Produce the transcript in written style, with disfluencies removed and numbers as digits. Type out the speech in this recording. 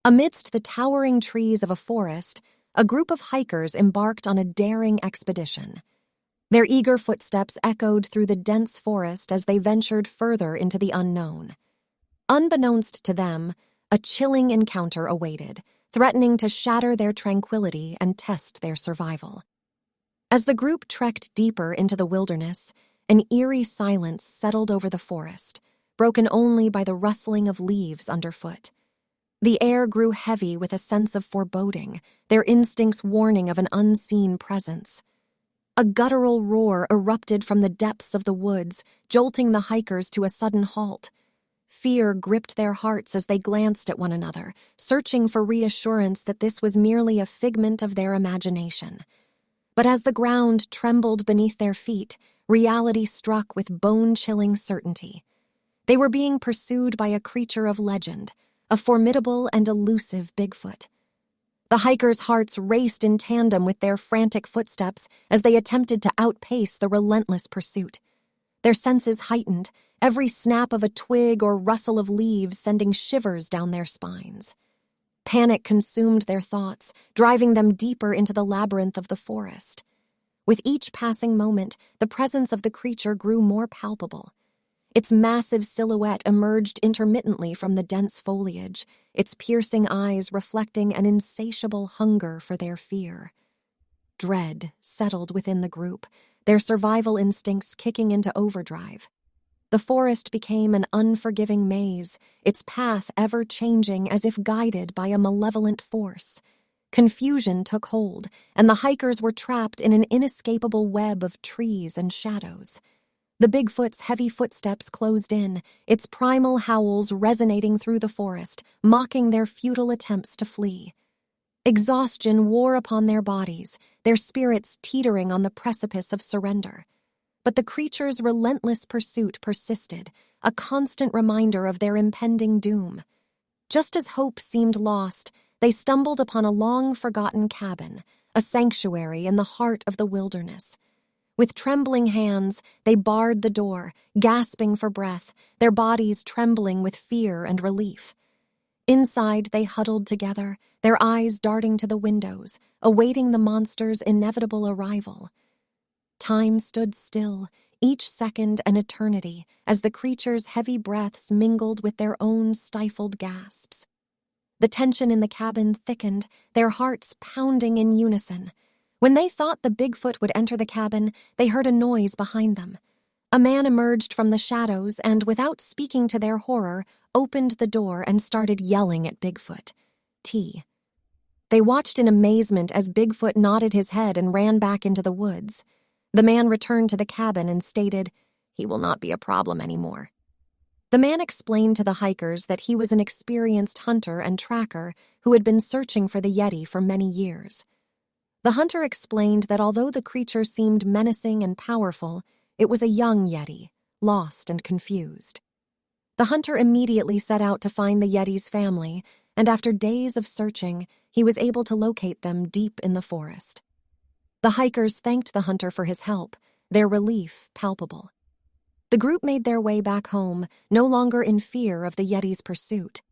Amidst the towering trees of a forest, a group of hikers embarked on a daring expedition. Their eager footsteps echoed through the dense forest as they ventured further into the unknown. Unbeknownst to them, a chilling encounter awaited, threatening to shatter their tranquility and test their survival. As the group trekked deeper into the wilderness, an eerie silence settled over the forest, broken only by the rustling of leaves underfoot. The air grew heavy with a sense of foreboding, their instincts warning of an unseen presence. A guttural roar erupted from the depths of the woods, jolting the hikers to a sudden halt. Fear gripped their hearts as they glanced at one another, searching for reassurance that this was merely a figment of their imagination. But as the ground trembled beneath their feet, reality struck with bone-chilling certainty. They were being pursued by a creature of legend, a formidable and elusive Bigfoot. The hikers' hearts raced in tandem with their frantic footsteps as they attempted to outpace the relentless pursuit. Their senses heightened, every snap of a twig or rustle of leaves sending shivers down their spines. Panic consumed their thoughts, driving them deeper into the labyrinth of the forest. With each passing moment, the presence of the creature grew more palpable. Its massive silhouette emerged intermittently from the dense foliage, its piercing eyes reflecting an insatiable hunger for their fear. Dread settled within the group, their survival instincts kicking into overdrive. The forest became an unforgiving maze, its path ever-changing as if guided by a malevolent force. Confusion took hold, and the hikers were trapped in an inescapable web of trees and shadows. The Bigfoot's heavy footsteps closed in, its primal howls resonating through the forest, mocking their futile attempts to flee. Exhaustion wore upon their bodies, their spirits teetering on the precipice of surrender. But the creature's relentless pursuit persisted, a constant reminder of their impending doom. Just as hope seemed lost, they stumbled upon a long-forgotten cabin, a sanctuary in the heart of the wilderness. With trembling hands, they barred the door, gasping for breath, their bodies trembling with fear and relief. Inside, they huddled together, their eyes darting to the windows, awaiting the monster's inevitable arrival. Time stood still, each second an eternity, as the creature's heavy breaths mingled with their own stifled gasps. The tension in the cabin thickened, their hearts pounding in unison. When they thought the Bigfoot would enter the cabin, they heard a noise behind them. A man emerged from the shadows and, without speaking to their horror, opened the door and started yelling at Bigfoot. T. They watched in amazement as Bigfoot nodded his head and ran back into the woods. The man returned to the cabin and stated, "He will not be a problem anymore." The man explained to the hikers that he was an experienced hunter and tracker who had been searching for the Yeti for many years. The hunter explained that although the creature seemed menacing and powerful, it was a young Yeti, lost and confused. The hunter immediately set out to find the Yeti's family, and after days of searching, he was able to locate them deep in the forest. The hikers thanked the hunter for his help, their relief palpable. The group made their way back home, no longer in fear of the Yeti's pursuit.